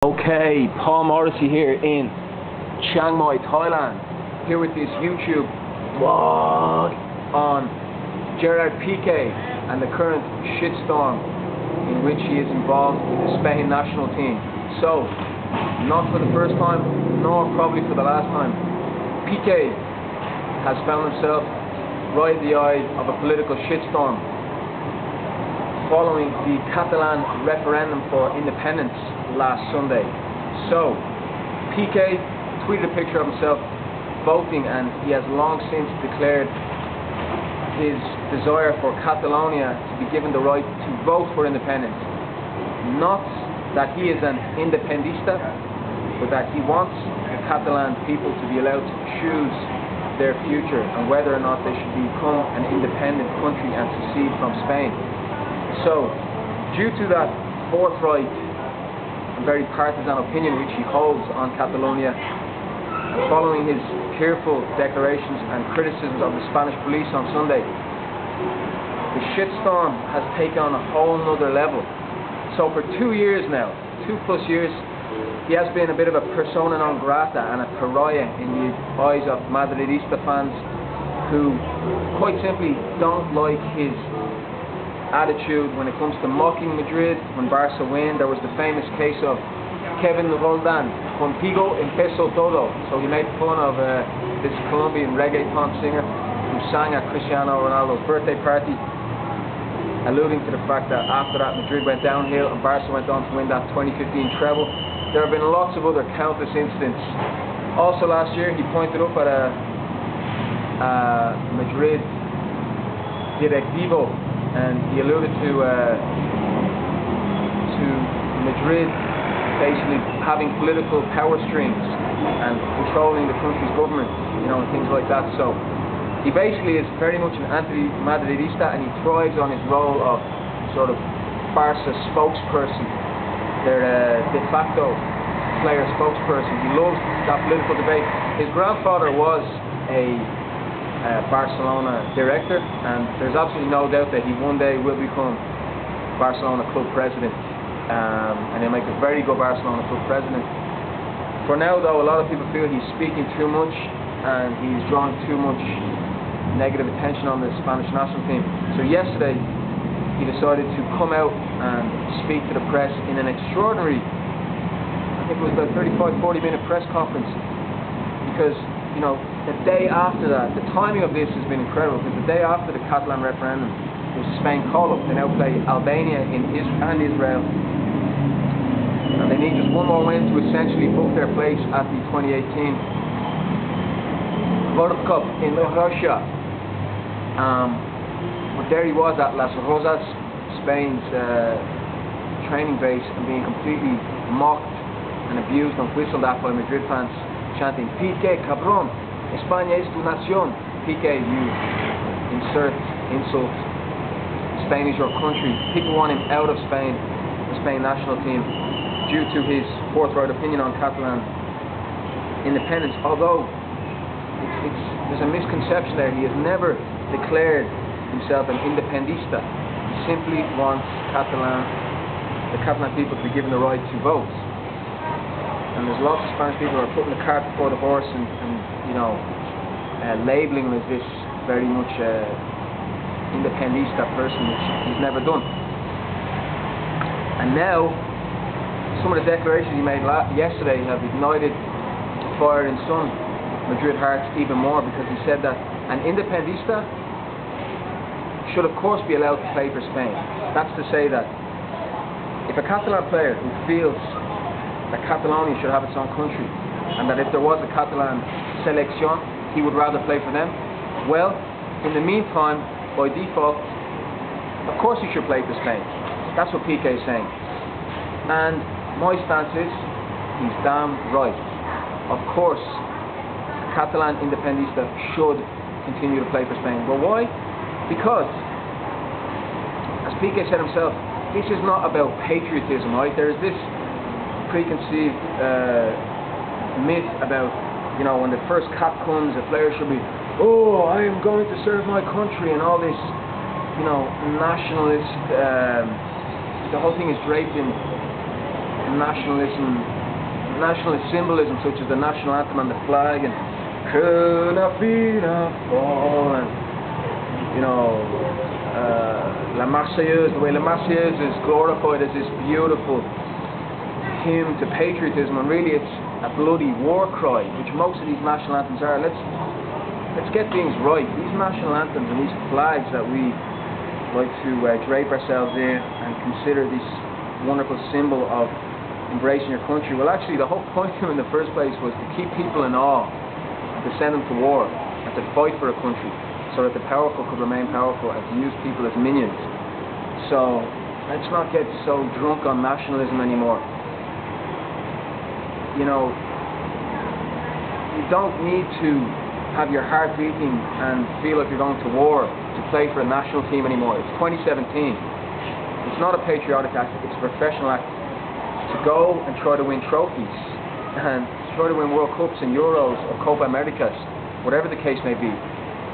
Okay, Paul Morrissey here in Chiang Mai, Thailand, here with this YouTube vlog on Gerard Pique and the current shitstorm in which he is involved with the Spain national team. So, not for the first time, nor probably for the last time, Pique has found himself right in the eye of a political shitstorm following the Catalan referendum for independence last Sunday. So, Pique tweeted a picture of himself voting, and he has long since declared his desire for Catalonia to be given the right to vote for independence. Not that he is an independista, but that he wants the Catalan people to be allowed to choose their future and whether or not they should become an independent country and secede from Spain. So, due to that forthright and very partisan opinion which he holds on Catalonia, and following his tearful declarations and criticisms of the Spanish police on Sunday, the shitstorm has taken on a whole nother level. So for 2 years now, 2+ years, he has been a bit of a persona non grata and a pariah in the eyes of Madridista fans who quite simply don't like his attitude when it comes to mocking Madrid when Barca win. There was the famous case of Kevin Roldan, contigo empezó todo. So he made fun of this Colombian reggaeton singer who sang at Cristiano Ronaldo's birthday party, alluding to the fact that after that Madrid went downhill and Barca went on to win that 2015 treble. There have been lots of other countless incidents. Also last year he pointed up at a Madrid directivo, and he alluded to Madrid basically having political power strings and controlling the country's government, and things like that. So he basically is very much an anti-Madridista, and he thrives on his role of sort of Barca spokesperson, their de facto player spokesperson. He loves that political debate. His grandfather was a Barcelona director, and there's absolutely no doubt that he one day will become Barcelona club president, and he'll make a very good Barcelona club president. For now though, a lot of people feel he's speaking too much and he's drawing too much negative attention on the Spanish national team. So yesterday he decided to come out and speak to the press in an extraordinary, I think it was about 35-40 minute press conference, because the day after that, the timing of this has been incredible, because the day after the Catalan referendum, it was Spain call-up. They now play Albania and Israel, and they need just one more win to essentially book their place at the 2018 World Cup in Russia. But there he was at Las Rosas, Spain's training base, and being completely mocked and abused and whistled at by Madrid fans, chanting, "Pique, cabrón, España es tu nación." Pique, you insert insult. Spain is your country. People want him out of Spain, the Spain national team, due to his forthright opinion on Catalan independence. Although there's a misconception there. He has never declared himself an independista. He simply wants the Catalan people to be given the right to vote. And there's lots of Spanish people who are putting the cart before the horse and labeling him as this very much independista person, which he's never done. And now, some of the declarations he made yesterday have ignited the fire in some Madrid hearts even more, because he said that an independista should of course be allowed to play for Spain. That's to say that if a Catalan player who feels that Catalonia should have its own country, and that if there was a Catalan selección, he would rather play for them, well, in the meantime, by default, of course he should play for Spain. That's what Pique is saying. And my stance is, he's damn right. Of course, a Catalan independista should continue to play for Spain. But why? Because, as Pique said himself, this is not about patriotism, right? There is this preconceived myth about, when the first cap comes, a player should be, "Oh, I am going to serve my country," and all this, nationalist, the whole thing is draped in nationalist symbolism, such as the national anthem and the flag, and que la vida fall, and you know, La Marseillaise, the way La Marseillaise is glorified as this beautiful hymn to patriotism, and really it's a bloody war cry, which most of these national anthems are. Let's get things right. These national anthems and these flags that we like to drape ourselves in and consider this wonderful symbol of embracing your country. Well, actually, the whole point of it in the first place was to keep people in awe, and to send them to war, and to fight for a country, so that the powerful could remain powerful, and to use people as minions. So let's not get so drunk on nationalism anymore. You know, you don't need to have your heart beating and feel like you're going to war to play for a national team anymore. It's 2017. It's not a patriotic act, it's a professional act to go and try to win trophies and try to win World Cups and Euros or Copa Americas, whatever the case may be.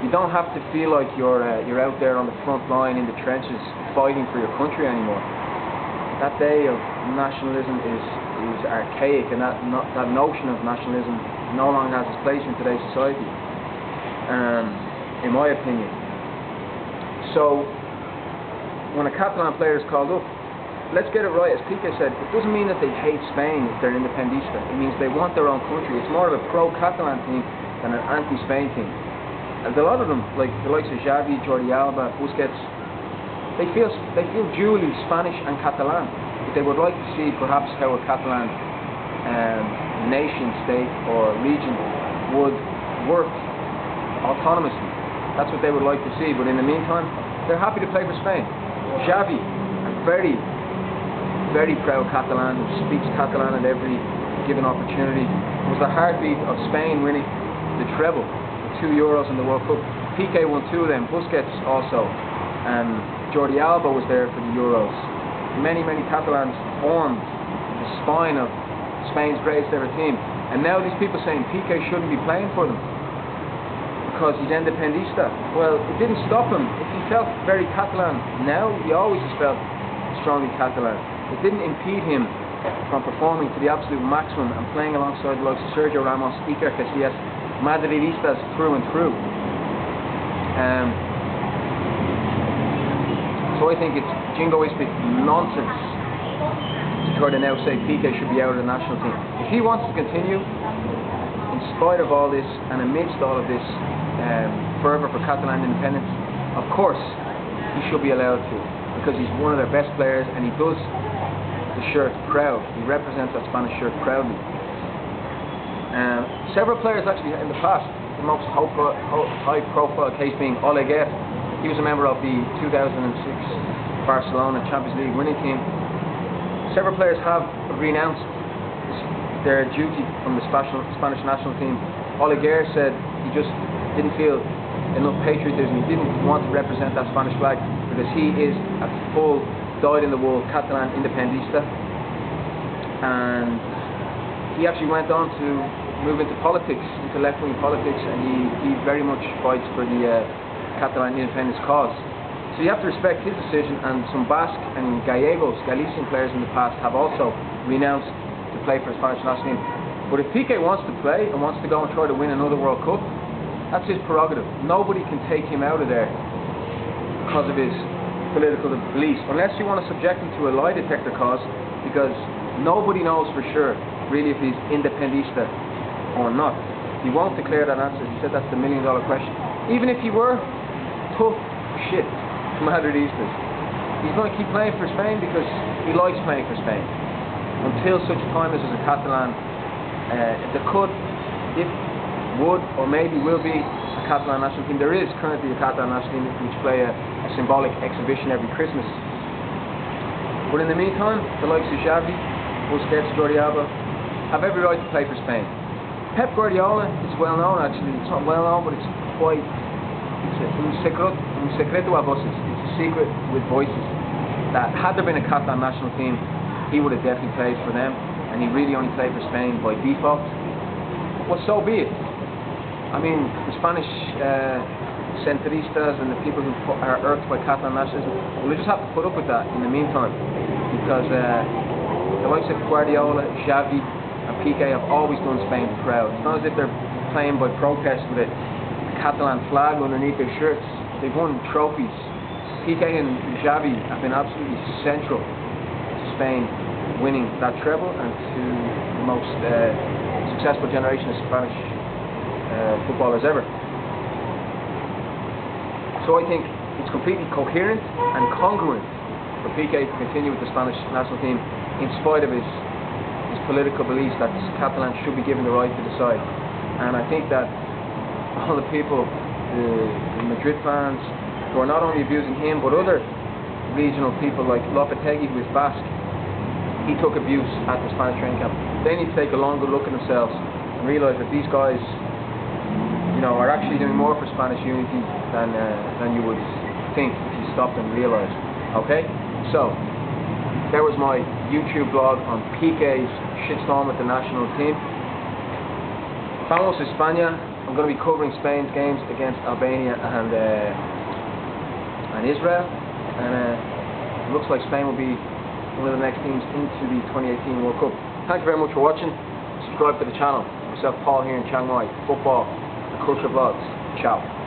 You don't have to feel like you're out there on the front line in the trenches fighting for your country anymore. That day of nationalism is archaic, and that notion of nationalism no longer has its place in today's society, in my opinion. So when a Catalan player is called up, let's get it right. As Pique said, it doesn't mean that they hate Spain if they're independentista. It means they want their own country. It's more of a pro-Catalan team than an anti-Spain team. And a lot of them, like the likes of Xavi, Jordi Alba, Busquets, they feel dually Spanish and Catalan. But they would like to see perhaps how a Catalan nation, state or region would work autonomously. That's what they would like to see. But in the meantime, they're happy to play for Spain. Xavi, a very, very proud Catalan who speaks Catalan at every given opportunity, was the heartbeat of Spain winning the treble, the 2 Euros in the World Cup. Pique won 2 of them, Busquets also, and Jordi Alba was there for the Euros. Many, many Catalans formed the spine of Spain's greatest ever team. And now these people saying Pique shouldn't be playing for them because he's independentista. Well, it didn't stop him. If he felt very Catalan now, he always has felt strongly Catalan. It didn't impede him from performing to the absolute maximum and playing alongside the likes of Sergio Ramos, Iker Casillas, Madridistas through and through. So I think it's jingoistic nonsense to try to now say Pique should be out of the national team. If he wants to continue, in spite of all this and amidst all of this fervour for Catalan independence, of course he should be allowed to, because he's one of their best players and he does the shirt proud. He represents that Spanish shirt proudly. Several players actually in the past, the most high profile case being Oleguer. He was a member of the 2006 Barcelona Champions League winning team. Several players have renounced their duty from the Spanish national team. Oleguer said he just didn't feel enough patriotism. He didn't want to represent that Spanish flag because he is a full, dyed-in-the-wool Catalan independentista. And he actually went on to move into politics, into left-wing politics, and he very much fights for the Catalan independence cause. So you have to respect his decision, and some Basque and Galician players in the past have also renounced to play for the Spanish national team. But if Pique wants to play and wants to go and try to win another World Cup, that's his prerogative. Nobody can take him out of there because of his political beliefs, unless you want to subject him to a lie detector cause, because nobody knows for sure really if he's independentista or not. He won't declare that answer. He said that's the million-dollar question. Even if he were, tough shit to Madridistas. He's going to keep playing for Spain because he likes playing for Spain. Until such time as there's a Catalan, would or maybe will be a Catalan national team. There is currently a Catalan national team which play a symbolic exhibition every Christmas. But in the meantime, the likes of Xavi, Busquets, Jordi Alba have every right to play for Spain. Pep Guardiola is well known actually. It's not well known, but it's quite. It's un secreto a voces. It's a secret with voices. That had there been a Catalan national team, he would have definitely played for them, and he really only played for Spain by default. Well, so be it. I mean, the Spanish centristas and the people who are irked by Catalan nationalism, well, they just have to put up with that in the meantime, because the likes of Guardiola, Xavi, and Pique have always done Spain proud. It's not as if they're playing by protest with a Catalan flag underneath their shirts. They've won trophies. Pique and Xavi have been absolutely central to Spain winning that treble and to the most successful generation of Spanish footballers ever. So I think it's completely coherent and congruent for Pique to continue with the Spanish national team in spite of his political beliefs that Catalan should be given the right to decide. And I think that all the people, the Madrid fans, who are not only abusing him but other regional people like Lopetegui, who is Basque, he took abuse at the Spanish training camp. They need to take a longer look at themselves and realise that these guys, are actually doing more for Spanish unity than you would think if you stopped and realised. Okay? So, there was my YouTube blog on Pique's shitstorm with the national team. Vamos España. I'm going to be covering Spain's games against Albania and Israel. And it looks like Spain will be one of the next teams into the 2018 World Cup. Thank you very much for watching. Subscribe to the channel. Myself, Paul, here in Chiang Mai. Football and culture vlogs. Ciao.